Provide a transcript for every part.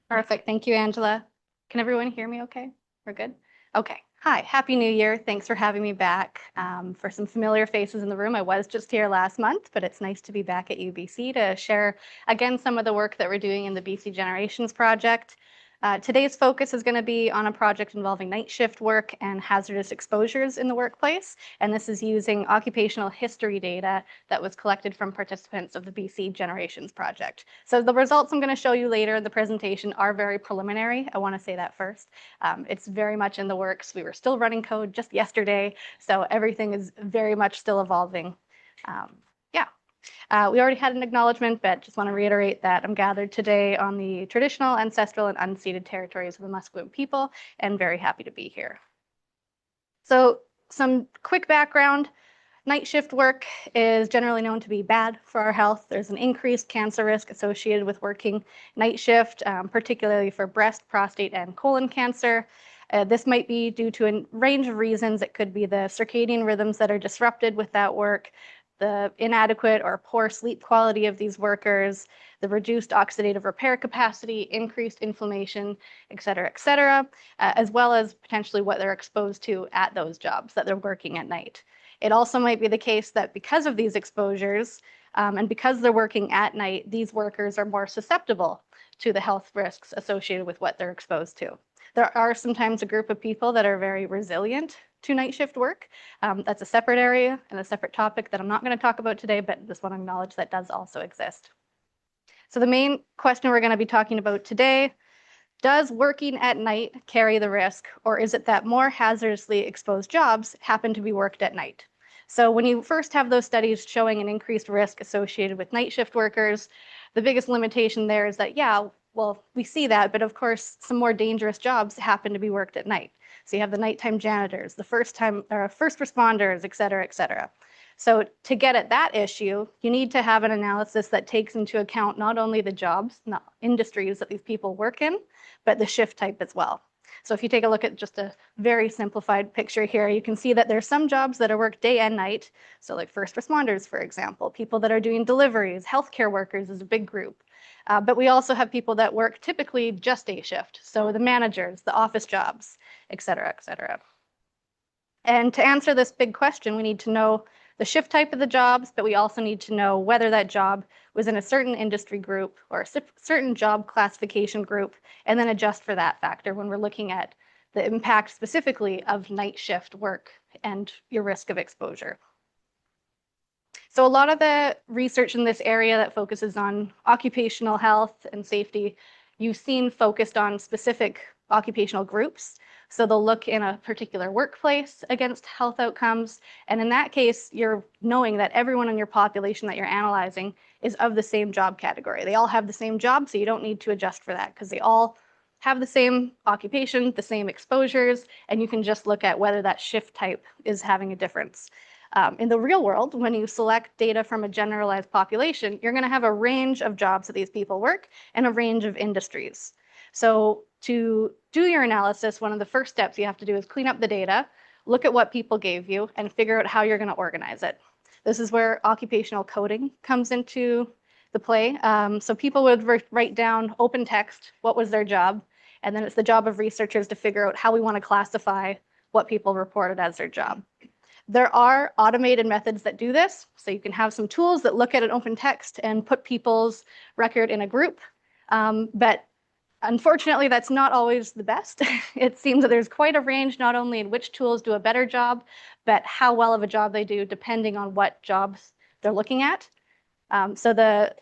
Perfect. Thank you, Angela. Can everyone hear me okay? We're good? Okay. Hi, Happy New Year. Thanks for having me back. For some familiar faces in the room, I was just here last month, but it's nice to be back at UBC to share again some of the work that we're doing in the BC Generations Project. Today's focus is going to be on a project involving night shift work and hazardous exposures in the workplace. And this is using occupational history data that was collected from participants of the BC Generations Project. So the results I'm going to show you later in the presentation are very preliminary. I want to say that first. It's very much in the works. We were still running code just yesterday, so everything is very much still evolving. Yeah. We already had an acknowledgement, but just want to reiterate that I'm gathered today on the traditional, ancestral, and unceded territories of the Musqueam people, and very happy to be here. So some quick background. Night shift work is generally known to be bad for our health. There's an increased cancer risk associated with working night shift, particularly for breast, prostate, and colon cancer. This might be due to a range of reasons. It could be the circadian rhythms that are disrupted with that work, the inadequate or poor sleep quality of these workers, the reduced oxidative repair capacity, increased inflammation, et cetera, as well as potentially what they're exposed to at those jobs that they're working at night. It also might be the case that because of these exposures and because they're working at night, these workers are more susceptible to the health risks associated with what they're exposed to. There are sometimes a group of people that are very resilient to night shift work. That's a separate area and a separate topic that I'm not going to talk about today, but just want to acknowledge that does also exist. So the main question we're going to be talking about today, does working at night carry the risk, or is it that more hazardously exposed jobs happen to be worked at night? So when you first have those studies showing an increased risk associated with night shift workers, the biggest limitation there is that, yeah, well, we see that, but of course, some more dangerous jobs happen to be worked at night. So you have the nighttime janitors, the first responders, et cetera, et cetera. So to get at that issue, you need to have an analysis that takes into account not only the jobs, not industries that these people work in, but the shift type as well. So if you take a look at just a very simplified picture here, you can see that there's some jobs that are worked day and night. So like first responders, for example, people that are doing deliveries, healthcare workers is a big group. But we also have people that work typically just day shift. So the managers, the office jobs, et cetera, et cetera. And to answer this big question, we need to know the shift type of the jobs, but we also need to know whether that job was in a certain industry group or a certain job classification group, and then adjust for that factor when we're looking at the impact specifically of night shift work and your risk of exposure. So a lot of the research in this area that focuses on occupational health and safety, you've seen focused on specific occupational groups. So they'll look in a particular workplace against health outcomes. And in that case, you're knowing that everyone in your population that you're analyzing is of the same job category. They all have the same job, so you don't need to adjust for that because they all have the same occupation, the same exposures, and you can just look at whether that shift type is having a difference. In the real world, when you select data from a generalized population, you're going to have a range of jobs that these people work and a range of industries. So to do your analysis, one of the first steps you have to do is clean up the data, look at what people gave you, and figure out how you're going to organize it. This is where occupational coding comes into the play. So people would write down open text, what was their job, and then it's the job of researchers to figure out how we want to classify what people reported as their job. There are automated methods that do this. So you can have some tools that look at an open text and put people's record in a group. But unfortunately, that's not always the best. It seems that there's quite a range, not only in which tools do a better job, but how well of a job they do, depending on what jobs they're looking at. So the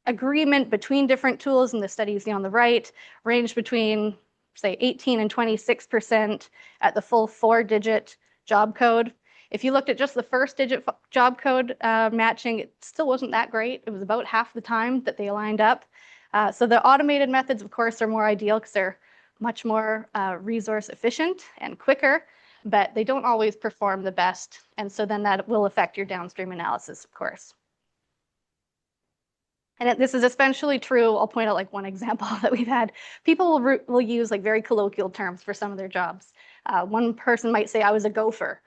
agreement between different tools in the study you see on the right range between, say, 18 and 26% at the full 4-digit job code. If you looked at just the first digit job code matching, it still wasn't that great. It was about half the time that they aligned up. So the automated methods, of course, are more ideal because they're much more resource efficient and quicker, but they don't always perform the best. And so then that will affect your downstream analysis, of course. And this is especially true. I'll point out like one example that we've had. People will use like very colloquial terms for some of their jobs. One person might say, I was a gopher.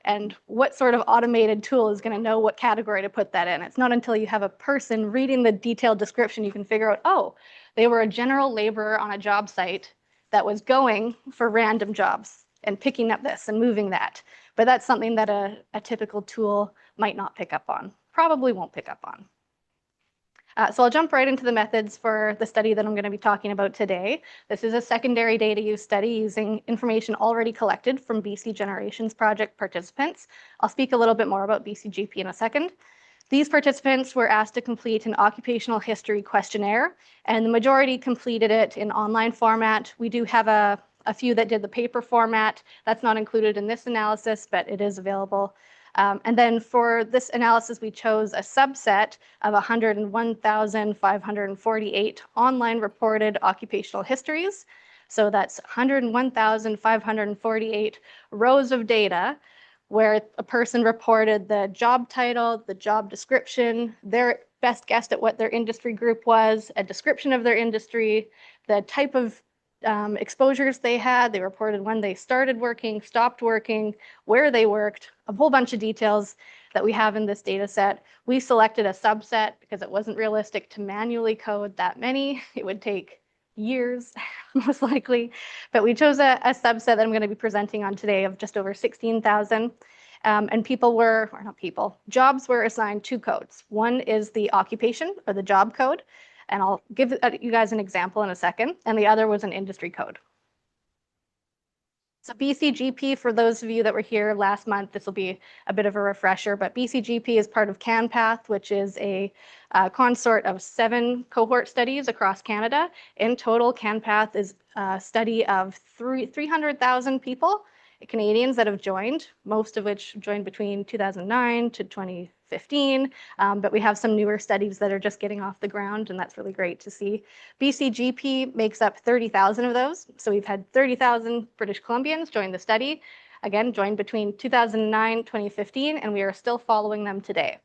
And what sort of automated tool is going to know what category to put that in? It's not until you have a person reading the detailed description you can figure out, oh, They were a general laborer on a job site that was going for random jobs and picking up this and moving that. But that's something that a typical tool might not pick up on, probably won't pick up on. So I'll jump right into the methods for the study that I'm going to be talking about today. This is a secondary data use study using information already collected from BC Generations Project participants. I'll speak a little bit more about BCGP in a second. These participants were asked to complete an occupational history questionnaire, and the majority completed it in online format. We do have a few that did the paper format. That's not included in this analysis, but it is available. And then for this analysis, we chose a subset of 101,548 online reported occupational histories. So that's 101,548 rows of data where a person reported the job title, the job description, their best guess at what their industry group was, a description of their industry, the type of exposures they had. They reported when they started working, stopped working, where they worked, a whole bunch of details that we have in this data set. We selected a subset because it wasn't realistic to manually code that many. It would take years, most likely. But we chose a subset that I'm going to be presenting on today of just over 16,000. And jobs were assigned two codes. One is the occupation or the job code, and I'll give you guys an example in a second, and the other was an industry code. So BCGP, for those of you that were here last month, this will be a bit of a refresher, but BCGP is part of CanPath, which is a consort of 7 cohort studies across Canada. In total, CanPath is a study of 300,000 people, Canadians that have joined, most of which joined between 2009 to 2015, but we have some newer studies that are just getting off the ground, and that's really great to see. BCGP makes up 30,000 of those, so we've had 30,000 British Columbians join the study, again, joined between 2009 2015, and we are still following them today.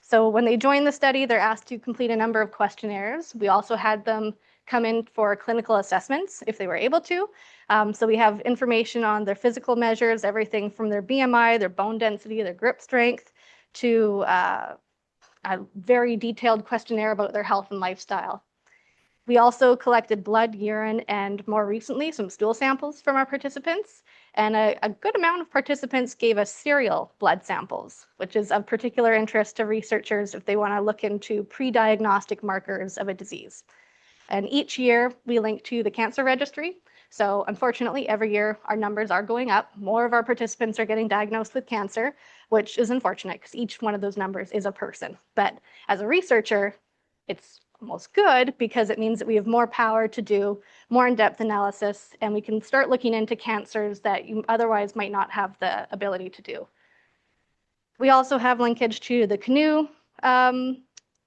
So when they join the study, they're asked to complete a number of questionnaires. We also had them come in for clinical assessments if they were able to. So we have information on their physical measures, everything from their BMI, their bone density, their grip strength, to a very detailed questionnaire about their health and lifestyle. We also collected blood, urine, and more recently, some stool samples from our participants. And a good amount of participants gave us serial blood samples, which is of particular interest to researchers if they want to look into pre-diagnostic markers of a disease. And each year, we link to the cancer registry. So unfortunately, every year, our numbers are going up. More of our participants are getting diagnosed with cancer, which is unfortunate because each one of those numbers is a person. But as a researcher, it's almost good because it means that we have more power to do more in-depth analysis, and we can start looking into cancers that you otherwise might not have the ability to do. We also have linkage to the CANU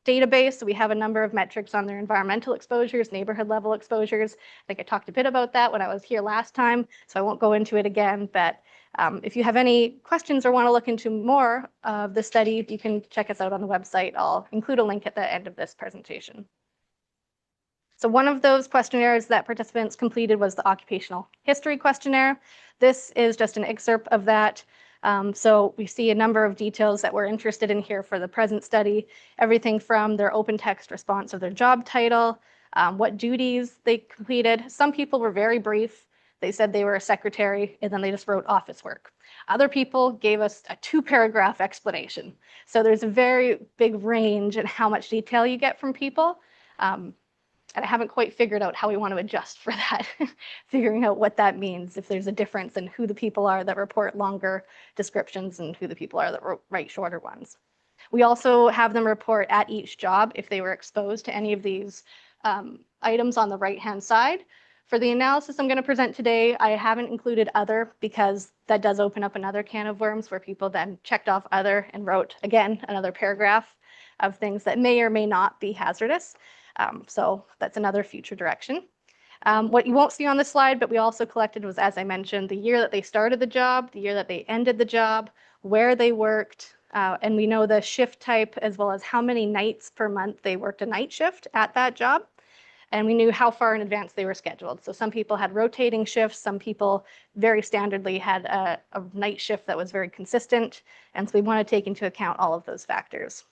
database. So we have a number of metrics on their environmental exposures, neighborhood level exposures. I think I talked a bit about that when I was here last time, so I won't go into it again. But if you have any questions or want to look into more of the study, you can check us out on the website. I'll include a link at the end of this presentation. So one of those questionnaires that participants completed was the occupational history questionnaire. This is just an excerpt of that. So we see a number of details that we're interested in here for the present study, everything from their open text response of their job title, what duties they completed. Some people were very brief. They said they were a secretary, and then they just wrote office work. Other people gave us a 2-paragraph explanation. So there's a very big range in how much detail you get from people. And I haven't quite figured out how we want to adjust for that, figuring out what that means, if there's a difference in who the people are that report longer descriptions and who the people are that write shorter ones. We also have them report at each job if they were exposed to any of these items on the right-hand side. For the analysis I'm going to present today, I haven't included other because that does open up another can of worms where people then checked off other and wrote, again, another paragraph of things that may or may not be hazardous. So that's another future direction. What you won't see on this slide, but we also collected was, as I mentioned, the year that they started the job, the year that they ended the job, where they worked, and we know the shift type as well as how many nights per month they worked a night shift at that job. And we knew how far in advance they were scheduled. So some people had rotating shifts, some people very standardly had a night shift that was very consistent. And so we want to take into account all of those factors.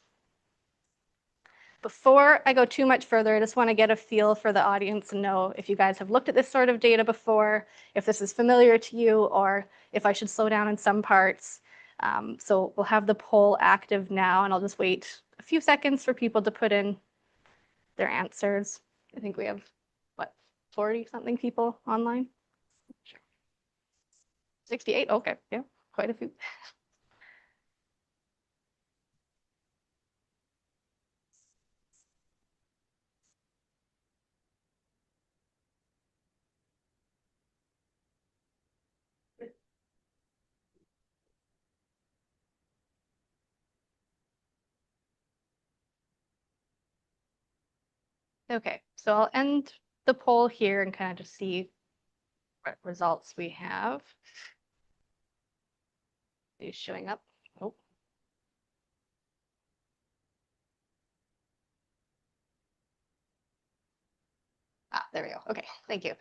before I go too much further, I just want to get a feel for the audience and know if you guys have looked at this sort of data before, if this is familiar to you, or if I should slow down in some parts. So we'll have the poll active now, and I'll just wait a few seconds for people to put in their answers. I think we have, what, 40-something people online? Sure. 68? Okay, yeah, quite a few. Okay, so I'll end the poll here and kind of just see what results we have. Is showing up? Oh. There we go. Okay, thank you.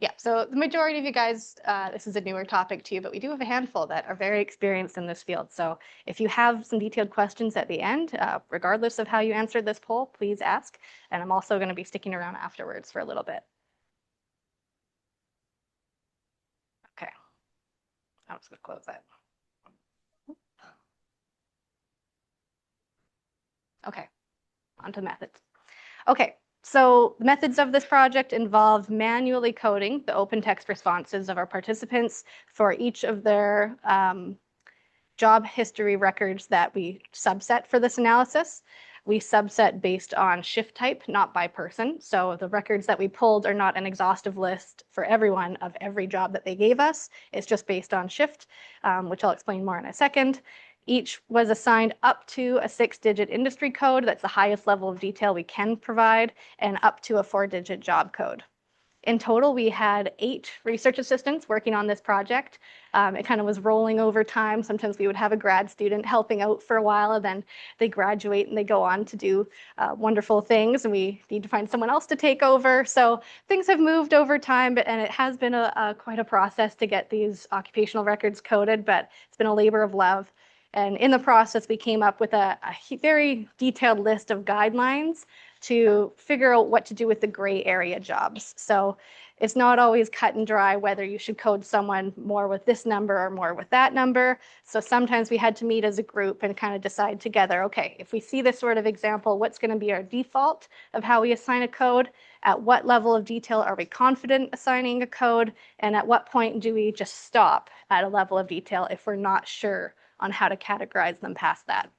Yeah, so the majority of you guys, this is a newer topic to you, but we do have a handful that are very experienced in this field. So if you have some detailed questions at the end, regardless of how you answered this poll, please ask. And I'm also going to be sticking around afterwards for a little bit. Okay, I'm just going to close that. Okay, on to methods. Okay, so the methods of this project involve manually coding the open text responses of our participants for each of their job history records that we subset for this analysis. We subset based on shift type, not by person. So the records that we pulled are not an exhaustive list for everyone of every job that they gave us. It's just based on shift, which I'll explain more in a second. Each was assigned up to a 6-digit industry code. That's the highest level of detail we can provide, and up to a 4-digit job code. In total, we had 8 research assistants working on this project. It kind of was rolling over time. Sometimes we would have a grad student helping out for a while, and then they graduate and they go on to do wonderful things, and we need to find someone else to take over. So things have moved over time, and it has been quite a process to get these occupational records coded, but it's been a labor of love. And in the process, we came up with a very detailed list of guidelines to figure out what to do with the gray area jobs. So it's not always cut and dry whether you should code someone more with this number or more with that number. So sometimes we had to meet as a group and kind of decide together, okay, if we see this sort of example, what's going to be our default of how we assign a code? At what level of detail are we confident assigning a code? And at what point do we just stop at a level of detail if we're not sure on how to categorize them past that?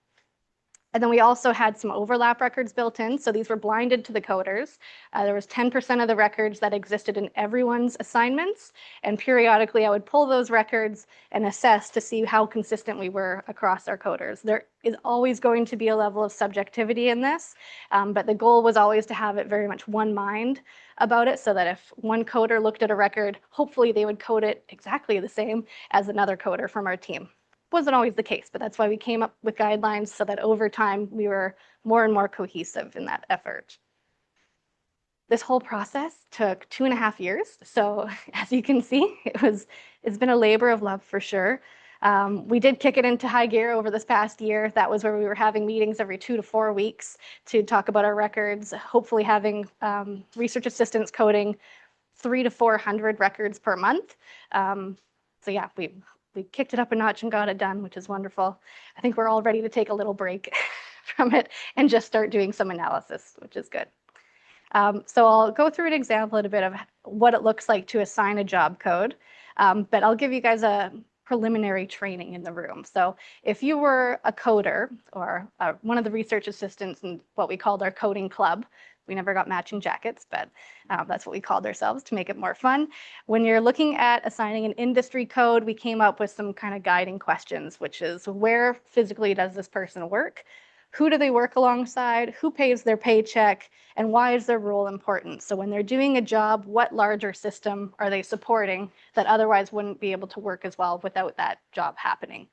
And then we also had some overlap records built in. So these were blinded to the coders. There was 10% of the records that existed in everyone's assignments. And periodically, I would pull those records and assess to see how consistent we were across our coders. There is always going to be a level of subjectivity in this, but the goal was always to have it very much one mind about it, so that if one coder looked at a record, hopefully they would code it exactly the same as another coder from our team. Wasn't always the case, but that's why we came up with guidelines so that over time we were more and more cohesive in that effort. This whole process took 2.5 years. So as you can see, it's been a labor of love for sure. We did kick it into high gear over this past year. That was where we were having meetings every 2 to 4 weeks to talk about our records, hopefully having research assistants coding 300 to 400 records per month. So yeah, we kicked it up a notch and got it done, which is wonderful. I think we're all ready to take a little break from it and just start doing some analysis, which is good. So I'll go through an example in a bit of what it looks like to assign a job code, but I'll give you guys a preliminary training in the room. So if you were a coder or one of the research assistants in what we called our coding club, we never got matching jackets, but that's what we called ourselves to make it more fun. When you're looking at assigning an industry code, we came up with some kind of guiding questions, which is where physically does this person work? Who do they work alongside? Who pays their paycheck? And why is their role important? So when they're doing a job, what larger system are they supporting that otherwise wouldn't be able to work as well without that job happening?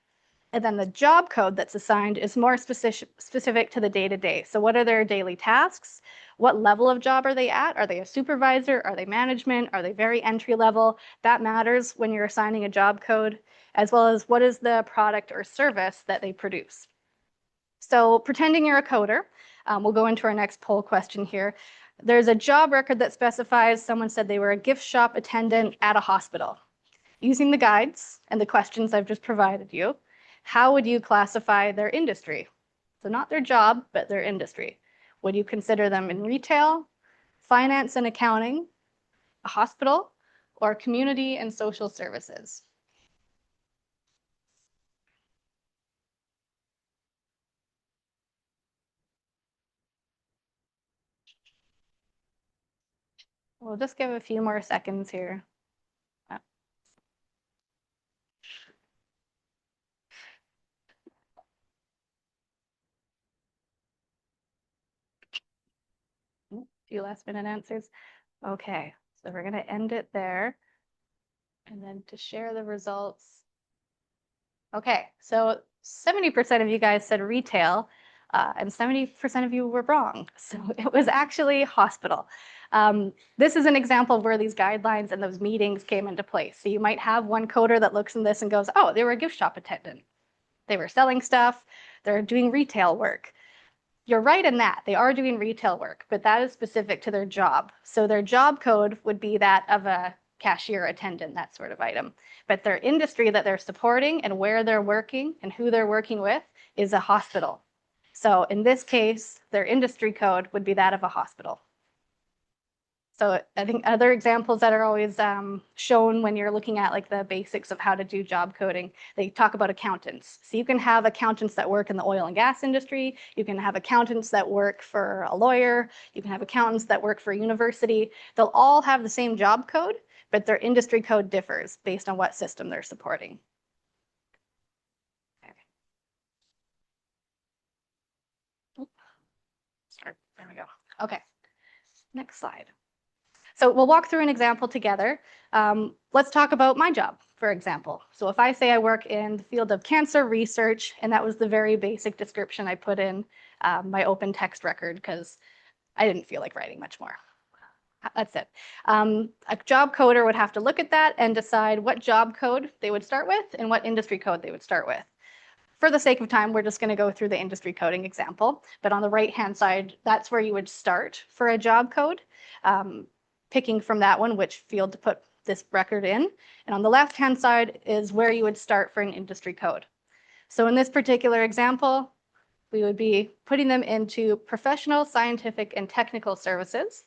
And then the job code that's assigned is more specific to the day-to-day. So what are their daily tasks? What level of job are they at? Are they a supervisor? Are they management? Are they very entry level? That matters when you're assigning a job code, as well as what is the product or service that they produce. So pretending you're a coder, We'll go into our next poll question here. There's a job record that specifies someone said they were a gift shop attendant at a hospital. Using the guides and the questions I've just provided you, how would you classify their industry? So not their job, but their industry. Would you consider them in retail, finance and accounting, a hospital, or community and social services? We'll just give a few more seconds here. A few last minute answers. Okay, so we're going to end it there. And then to share the results. Okay, so 70% of you guys said retail, and 70% of you were wrong. So it was actually hospital. This is an example of where these guidelines and those meetings came into place. So you might have one coder that looks in this and goes, oh, they were a gift shop attendant. They were selling stuff. They're doing retail work. You're right in that. They are doing retail work, but that is specific to their job. So their job code would be that of a cashier attendant, that sort of item. But their industry that they're supporting and where they're working and who they're working with is a hospital. So in this case, their industry code would be that of a hospital. So I think other examples that are always shown when you're looking at like the basics of how to do job coding, they talk about accountants. So you can have accountants that work in the oil and gas industry. You can have accountants that work for a lawyer. You can have accountants that work for a university. They'll all have the same job code, but their industry code differs based on what system they're supporting. Okay. There we go. Okay, next slide. So we'll walk through an example together. Let's talk about my job, for example. So if I say I work in the field of cancer research, and that was the very basic description I put in my open text record because I didn't feel like writing much more. That's it. A job coder would have to look at that and decide what job code they would start with and what industry code they would start with. For the sake of time, we're just going to go through the industry coding example. But on the right-hand side, that's where you would start for a job code. Picking from that one which field to put this record in. And on the left-hand side is where you would start for an industry code. So in this particular example, we would be putting them into professional, scientific, and technical services.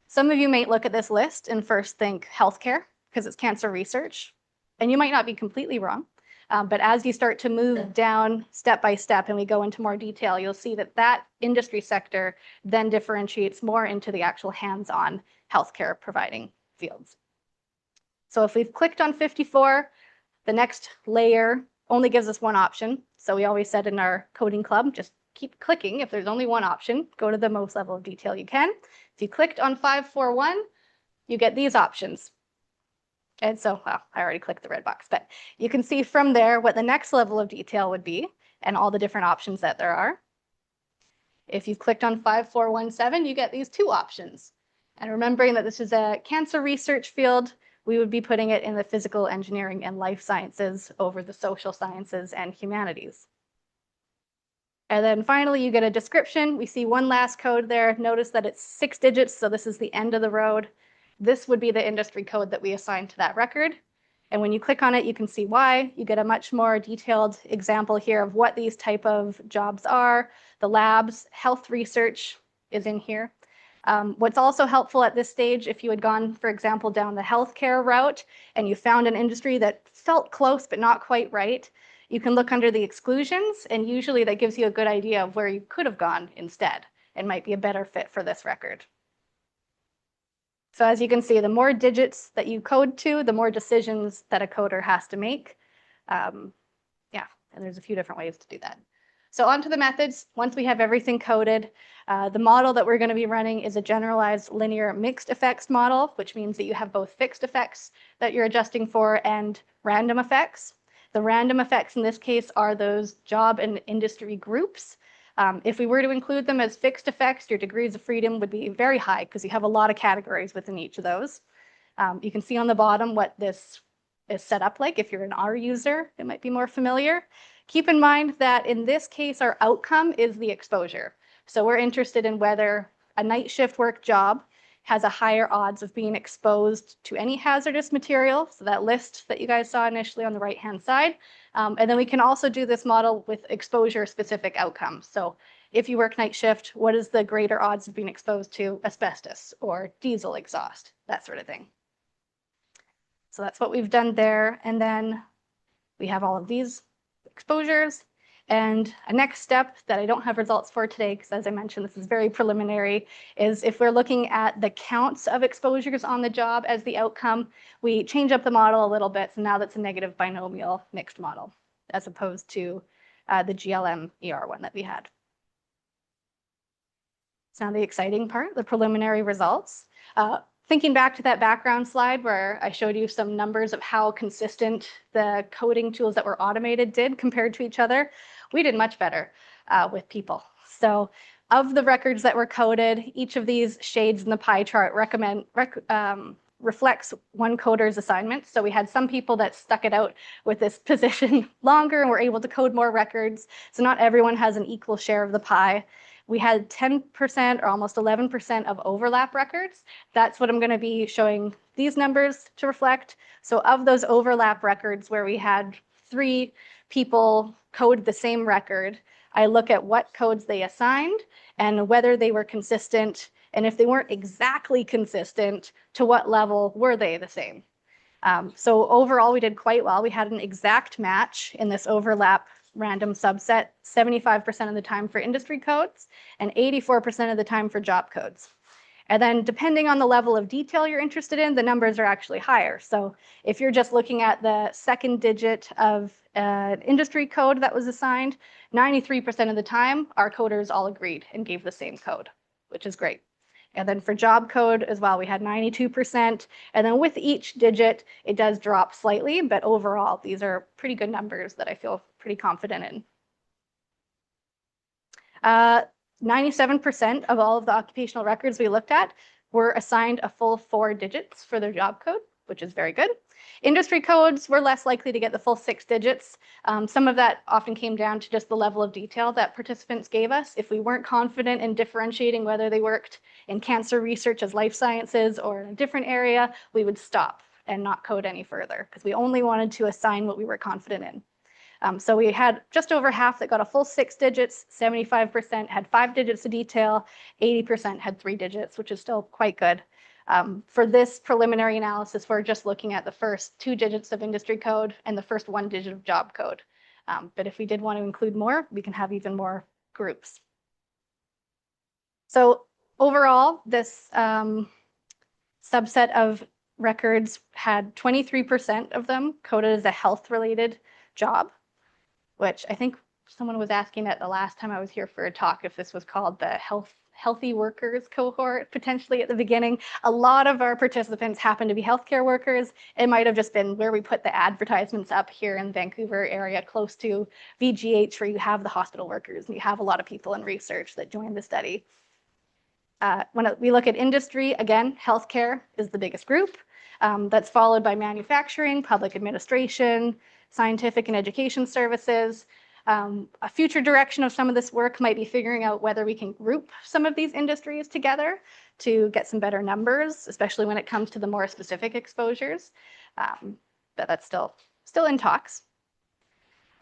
Some of you might look at this list and first think healthcare because it's cancer research, and you might not be completely wrong. But as you start to move down step by step and we go into more detail, you'll see that that industry sector then differentiates more into the actual hands-on healthcare providing fields. So if we've clicked on 54, the next layer only gives us one option. So we always said in our coding club, just keep clicking. If there's only one option, go to the most level of detail you can. If you clicked on 541, you get these options. And so, well, I already clicked the red box, but you can see from there what the next level of detail would be and all the different options that there are. If you clicked on 5417, you get these two options. And remembering that this is a cancer research field, we would be putting it in the physical engineering and life sciences over the social sciences and humanities. And then finally, you get a description. We see one last code there. Notice that it's 6 digits, so this is the end of the road. This would be the industry code that we assign to that record. And when you click on it, you can see why. You get a much more detailed example here of what these type of jobs are. The labs, health research is in here. What's also helpful at this stage, if you had gone, for example, down the healthcare route and you found an industry that felt close but not quite right, you can look under the exclusions, and usually that gives you a good idea of where you could have gone instead and might be a better fit for this record. So as you can see, the more digits that you code to, the more decisions that a coder has to make. Yeah, and there's a few different ways to do that. So on to the methods. Once we have everything coded, the model that we're going to be running is a generalized linear mixed effects model, which means that you have both fixed effects that you're adjusting for and random effects. The random effects in this case are those job and industry groups. If we were to include them as fixed effects, your degrees of freedom would be very high because you have a lot of categories within each of those. You can see on the bottom what this is set up like. If you're an R user, it might be more familiar. Keep in mind that in this case, our outcome is the exposure. So we're interested in whether a night shift work job has a higher odds of being exposed to any hazardous material. So that list that you guys saw initially on the right-hand side. And then we can also do this model with exposure-specific outcomes. So if you work night shift, what is the greater odds of being exposed to asbestos or diesel exhaust, that sort of thing. So that's what we've done there. And then we have all of these exposures. And a next step that I don't have results for today, because as I mentioned, this is very preliminary, is if we're looking at the counts of exposures on the job as the outcome, we change up the model a little bit. So now that's a negative binomial mixed model, as opposed to the GLM ER one that we had. So now the exciting part, the preliminary results. Thinking back to that background slide where I showed you some numbers of how consistent the coding tools that were automated did compared to each other, we did much better with people. So of the records that were coded, each of these shades in the pie chart reflects one coder's assignment. So we had some people that stuck it out with this position longer and were able to code more records. So not everyone has an equal share of the pie. We had 10% or almost 11% of overlap records. That's what I'm going to be showing these numbers to reflect. So of those overlap records where we had 3 people code the same record, I look at what codes they assigned and whether they were consistent. And if they weren't exactly consistent, to what level were they the same? So overall, we did quite well. We had an exact match in this overlap random subset, 75% of the time for industry codes and 84% of the time for job codes. And then depending on the level of detail you're interested in, the numbers are actually higher. So if you're just looking at the second digit of an industry code that was assigned, 93% of the time, our coders all agreed and gave the same code, which is great. And then for job code as well, we had 92%. And then with each digit, it does drop slightly, but overall, these are pretty good numbers that I feel pretty confident in. 97% of all of the occupational records we looked at were assigned a full 4 digits for their job code, which is very good. Industry codes were less likely to get the full 6 digits. Some of that often came down to just the level of detail that participants gave us. If we weren't confident in differentiating whether they worked in cancer research as life sciences or in a different area, we would stop and not code any further because we only wanted to assign what we were confident in. So we had just over half that got a full 6 digits, 75% had 5 digits of detail, 80% had 3 digits, which is still quite good. For this preliminary analysis, we're just looking at the first 2 digits of industry code and the first 1 digit of job code. But if we did want to include more, we can have even more groups. So overall, this subset of records had 23% of them coded as a health-related job, which I think someone was asking at the last time I was here for a talk if this was called the healthy workers cohort, potentially at the beginning. A lot of our participants happen to be healthcare workers. It might have just been where we put the advertisements up here in the Vancouver area, close to VGH, where you have the hospital workers and you have a lot of people in research that join the study. When we look at industry, again, healthcare is the biggest group. That's followed by manufacturing, public administration, scientific and education services. A future direction of some of this work might be figuring out whether we can group some of these industries together to get some better numbers, especially when it comes to the more specific exposures. But that's still in talks.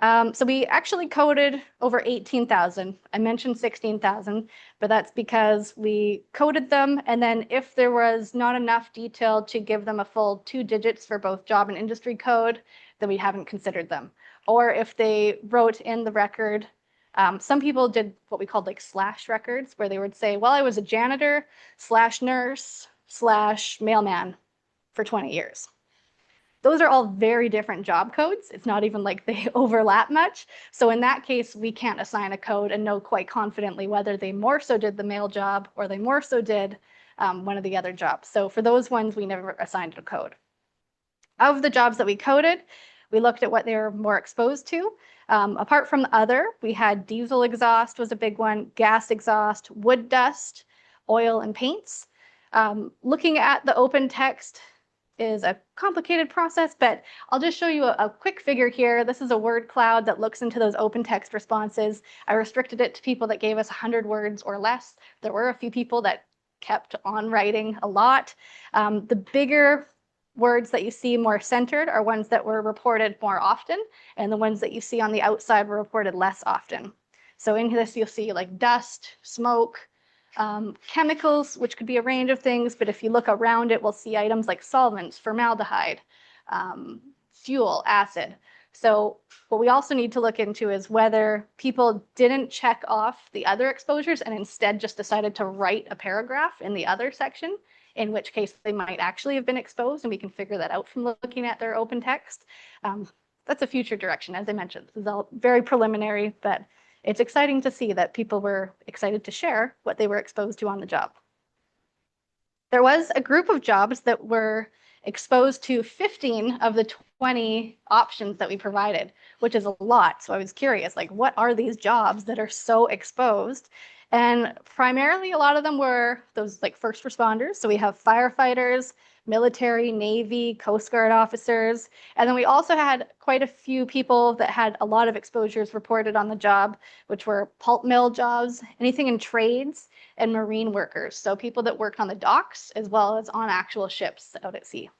So we actually coded over 18,000. I mentioned 16,000, but that's because we coded them. And then if there was not enough detail to give them a full 2 digits for both job and industry code, then we haven't considered them. Or if they wrote in the record, some people did what we called like slash records, where they would say, well, I was a janitor / nurse / mailman for 20 years. Those are all very different job codes. It's not even like they overlap much. So in that case, we can't assign a code and know quite confidently whether they more so did the mail job or they more so did one of the other jobs. So for those ones, we never assigned a code. Of the jobs that we coded, we looked at what they were more exposed to. Apart from the other, we had diesel exhaust was a big one, gas exhaust, wood dust, oil and paints. Looking at the open text, is a complicated process, but I'll just show you a quick figure here. This is a word cloud that looks into those open text responses. I restricted it to people that gave us 100 words or less. There were a few people that kept on writing a lot. The bigger words that you see more centered are ones that were reported more often, and the ones that you see on the outside were reported less often. So in this, you'll see like dust, smoke, chemicals, which could be a range of things, but if you look around it, we'll see items like solvents, formaldehyde, fuel, acid. So what we also need to look into is whether people didn't check off the other exposures and instead just decided to write a paragraph in the other section, in which case they might actually have been exposed, and we can figure that out from looking at their open text. That's a future direction, as I mentioned. This is all very preliminary, but it's exciting to see that people were excited to share what they were exposed to on the job. There was a group of jobs that were exposed to 15 of the 20 options that we provided, which is a lot. So I was curious, like, what are these jobs that are so exposed? And primarily, a lot of them were those like first responders. So we have firefighters, military, Navy, Coast Guard officers. And then we also had quite a few people that had a lot of exposures reported on the job, which were pulp mill jobs, anything in trades, and marine workers. So people that worked on the docks as well as on actual ships out at sea.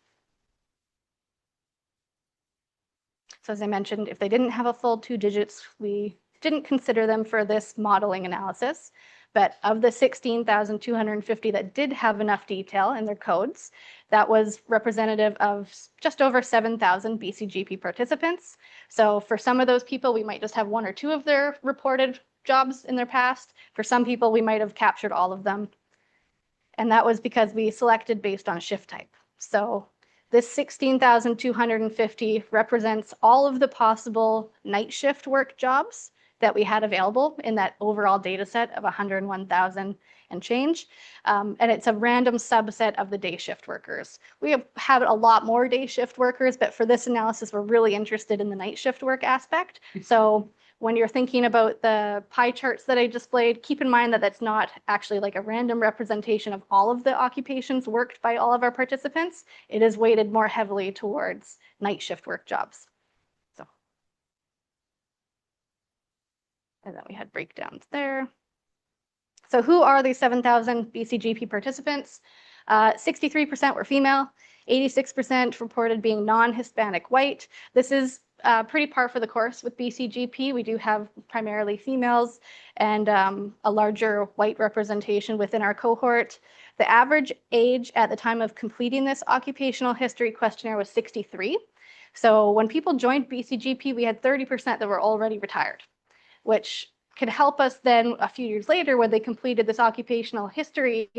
So as I mentioned, if they didn't have a full 2 digits, we didn't consider them for this modeling analysis. But of the 16,250 that did have enough detail in their codes, that was representative of just over 7,000 BCGP participants. So for some of those people, we might just have 1 or 2 of their reported jobs in their past. For some people, we might have captured all of them. And that was because we selected based on shift type. So this 16,250 represents all of the possible night shift work jobs that we had available in that overall data set of 101,000 and change. And it's a random subset of the day shift workers. We have a lot more day shift workers, but for this analysis, we're really interested in the night shift work aspect. So when you're thinking about the pie charts that I displayed, keep in mind that that's not actually like a random representation of all of the occupations worked by all of our participants. It is weighted more heavily towards night shift work jobs. And then we had breakdowns there. So who are these 7,000 BCGP participants? 63% were female, 86% reported being non-Hispanic white. This is pretty par for the course with BCGP. We do have primarily females and a larger white representation within our cohort. The average age at the time of completing this occupational history questionnaire was 63. So when people joined BCGP, we had 30% that were already retired, which could help us then a few years later when they completed this occupational history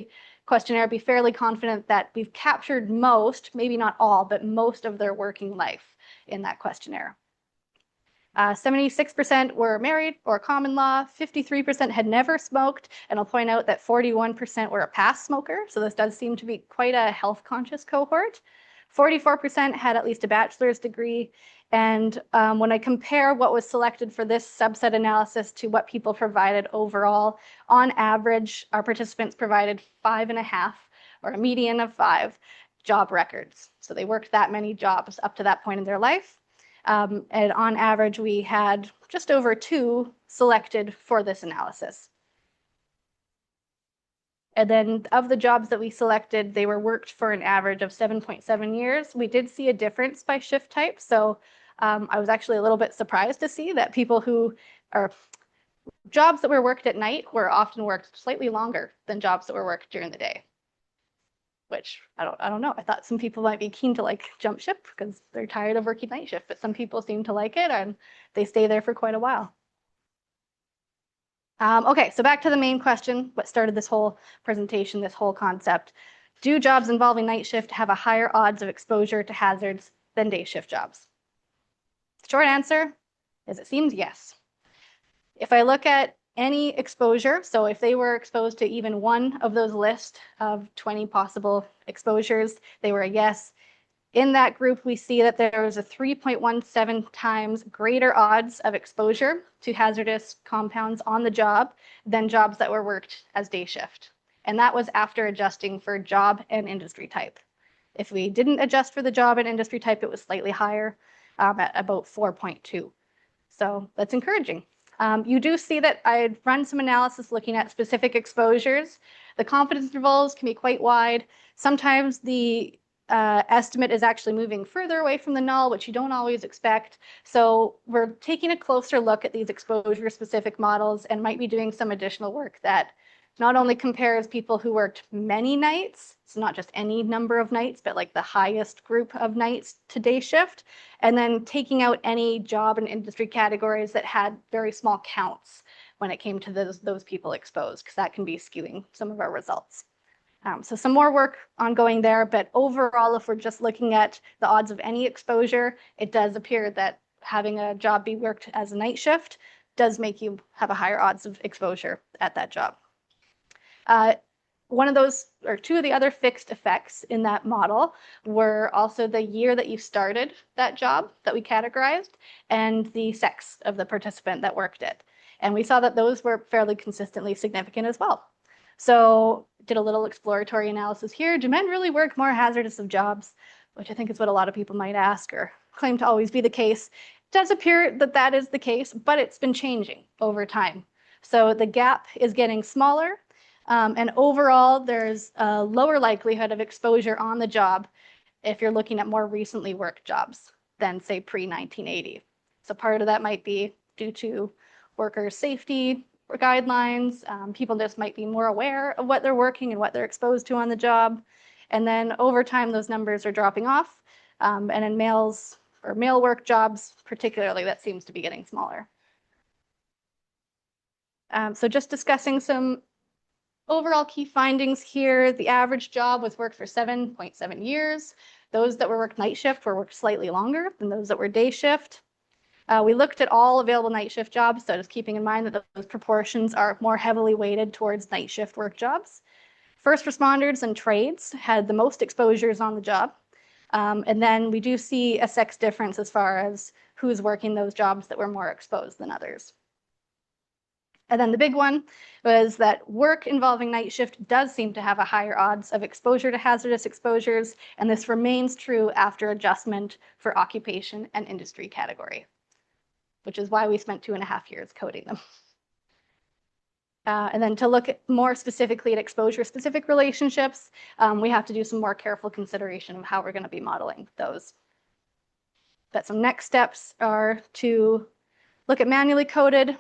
questionnaire be fairly confident that we've captured most, maybe not all, but most of their working life in that questionnaire. 76% were married or common law, 53% had never smoked, and I'll point out that 41% were a past smoker, so this does seem to be quite a health conscious cohort. 44% had at least a bachelor's degree, and when I compare what was selected for this subset analysis to what people provided overall, on average, our participants provided 5.5, or a median of 5, job records. So they worked that many jobs up to that point in their life. And on average, we had just over 2 selected for this analysis. And then of the jobs that we selected, they were worked for an average of 7.7 years. We did see a difference by shift type. So I was actually a little bit surprised to see that people who are jobs that were worked at night were often worked slightly longer than jobs that were worked during the day, which I don't know. I thought some people might be keen to like jump ship because they're tired of working night shift, but some people seem to like it and they stay there for quite a while. Okay, so back to the main question, what started this whole presentation, this whole concept. Do jobs involving night shift have a higher odds of exposure to hazards than day shift jobs? Short answer is it seems yes. If I look at any exposure, so if they were exposed to even one of those list of 20 possible exposures, they were a yes. In that group, we see that there was a 3.17 times greater odds of exposure to hazardous compounds on the job than jobs that were worked as day shift. And that was after adjusting for job and industry type. If we didn't adjust for the job and industry type, it was slightly higher at about 4.2. So that's encouraging. You do see that I'd run some analysis looking at specific exposures. The confidence intervals can be quite wide. Sometimes the estimate is actually moving further away from the null, which you don't always expect. So we're taking a closer look at these exposure-specific models and might be doing some additional work that not only compares people who worked many nights, it's not just any number of nights, but like the highest group of nights to day shift, and then taking out any job and industry categories that had very small counts when it came to those people exposed, because that can be skewing some of our results. So some more work ongoing there, but overall, if we're just looking at the odds of any exposure, it does appear that having a job be worked as a night shift does make you have a higher odds of exposure at that job. One of those, or two of the other fixed effects in that model were also the year that you started that job that we categorized and the sex of the participant that worked it. And we saw that those were fairly consistently significant as well. So did a little exploratory analysis here. Do men really work more hazardous of jobs? Which I think is what a lot of people might ask or claim to always be the case. It does appear that that is the case, but it's been changing over time. So the gap is getting smaller. And overall, there's a lower likelihood of exposure on the job if you're looking at more recently worked jobs than, say, pre-1980. So part of that might be due to worker safety guidelines. People just might be more aware of what they're working and what they're exposed to on the job. And then over time, those numbers are dropping off. And in males or male work jobs, particularly, that seems to be getting smaller. So just discussing some overall key findings here. The average job was worked for 7.7 years. Those that were worked night shift were worked slightly longer than those that were day shift. We looked at all available night shift jobs, so just keeping in mind that those proportions are more heavily weighted towards night shift work jobs. First responders and trades had the most exposures on the job. And then we do see a sex difference as far as who's working those jobs that were more exposed than others. And then the big one was that work involving night shift does seem to have a higher odds of exposure to hazardous exposures, and this remains true after adjustment for occupation and industry category, which is why we spent 2.5 years coding them. And then to look at more specifically at exposure-specific relationships, we have to do some more careful consideration of how we're going to be modeling those. But some next steps are to look at manually coded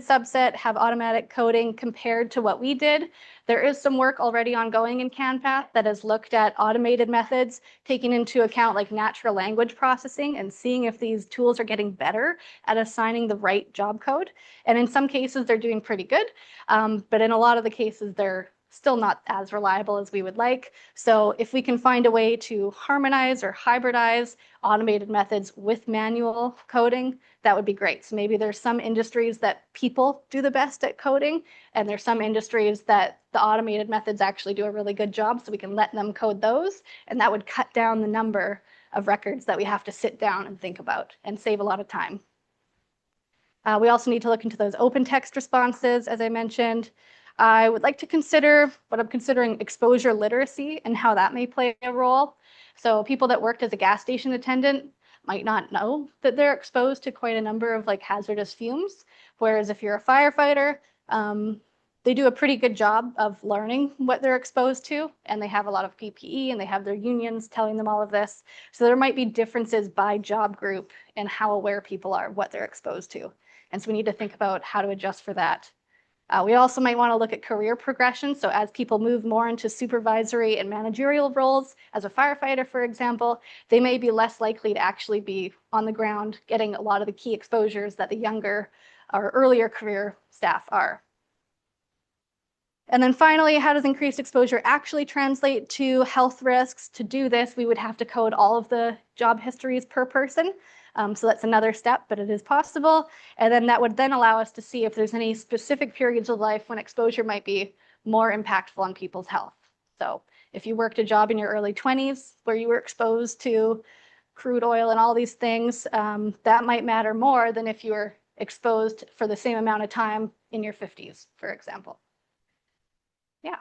subset, have automatic coding compared to what we did. There is some work already ongoing in CanPath that has looked at automated methods, taking into account like natural language processing and seeing if these tools are getting better at assigning the right job code. And in some cases, they're doing pretty good, but in a lot of the cases, they're still not as reliable as we would like. So if we can find a way to harmonize or hybridize automated methods with manual coding, that would be great. So maybe there's some industries that people do the best at coding, and there's some industries that the automated methods actually do a really good job, so we can let them code those, and that would cut down the number of records that we have to sit down and think about and save a lot of time. We also need to look into those open text responses, as I mentioned. I would like to consider what I'm considering exposure literacy and how that may play a role. So people that worked as a gas station attendant might not know that they're exposed to quite a number of like hazardous fumes. Whereas if you're a firefighter, they do a pretty good job of learning what they're exposed to, and they have a lot of PPE and they have their unions telling them all of this. So there might be differences by job group and how aware people are of what they're exposed to. And so we need to think about how to adjust for that. We also might want to look at career progression. So as people move more into supervisory and managerial roles, as a firefighter, for example, they may be less likely to actually be on the ground getting a lot of the key exposures that the younger or earlier career staff are. And then finally, how does increased exposure actually translate to health risks? To do this, we would have to code all of the job histories per person. So that's another step, but it is possible. And then that would then allow us to see if there's any specific periods of life when exposure might be more impactful on people's health. So if you worked a job in your early 20s where you were exposed to crude oil and all these things, that might matter more than if you were exposed for the same amount of time in your 50s, for example. Yeah.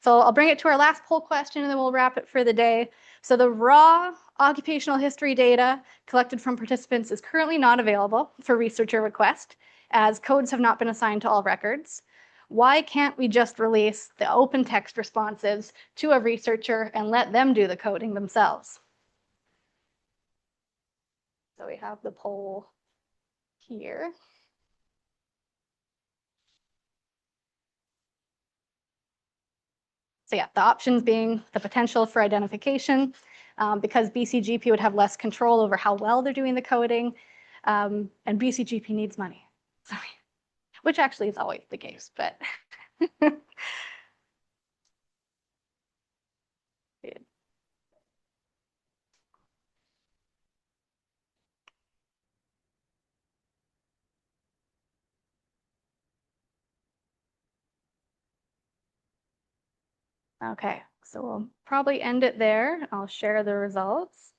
So I'll bring it to our last poll question and then we'll wrap it for the day. So the raw occupational history data collected from participants is currently not available for researcher request, as codes have not been assigned to all records. Why can't we just release the open text responses to a researcher and let them do the coding themselves? So we have the poll here. So yeah, the options being the potential for identification, because BCGP would have less control over how well they're doing the coding, and BCGP needs money. Sorry. Which actually is always the case, but okay, so we'll probably end it there. I'll share the results.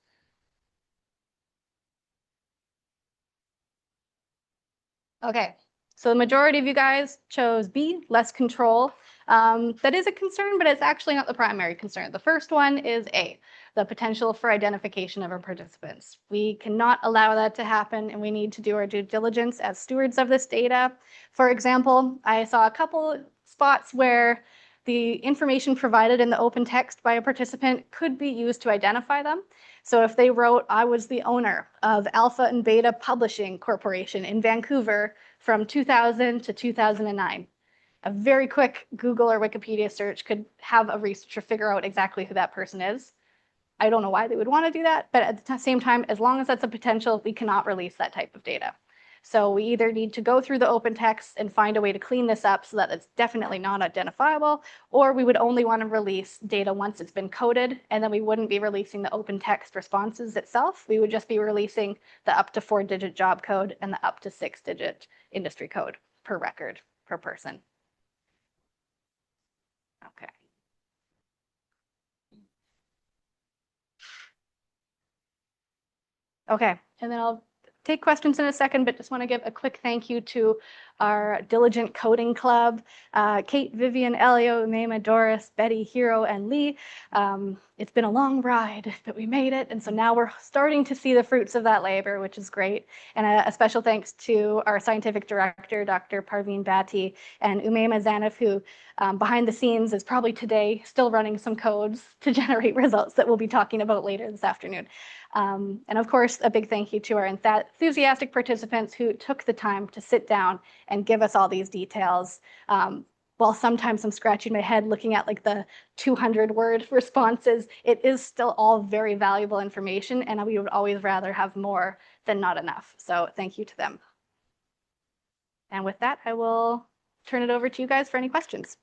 Okay, so the majority of you guys chose B, less control. That is a concern, but it's actually not the primary concern. The first one is A, the potential for identification of our participants. We cannot allow that to happen, and we need to do our due diligence as stewards of this data. For example, I saw a couple spots where the information provided in the open text by a participant could be used to identify them. So if they wrote, I was the owner of Alpha and Beta Publishing Corporation in Vancouver from 2000 to 2009, a very quick Google or Wikipedia search could have a researcher figure out exactly who that person is. I don't know why they would want to do that, but at the same time, as long as that's a potential, we cannot release that type of data. So we either need to go through the open text and find a way to clean this up so that it's definitely not identifiable, or we would only want to release data once it's been coded, and then we wouldn't be releasing the open text responses itself. We would just be releasing the up to 4-digit job code and the up to 6-digit industry code per record, per person. Okay. Okay, and then I'll take questions in a second, but just want to give a quick thank you to our diligent coding club, Kate, Vivian, Elio, Umaima, Doris, Betty, Hero, and Lee. It's been a long ride, but we made it, and so now we're starting to see the fruits of that labor, which is great. And a special thanks to our scientific director, Dr. Parveen Bhatti, and Umaima Zanif, who behind the scenes is probably today still running some codes to generate results that we'll be talking about later this afternoon. And of course, a big thank you to our enthusiastic participants who took the time to sit down and give us all these details. While sometimes I'm scratching my head looking at like the 200-word responses, it is still all very valuable information, and we would always rather have more than not enough. So thank you to them. And with that, I will turn it over to you guys for any questions.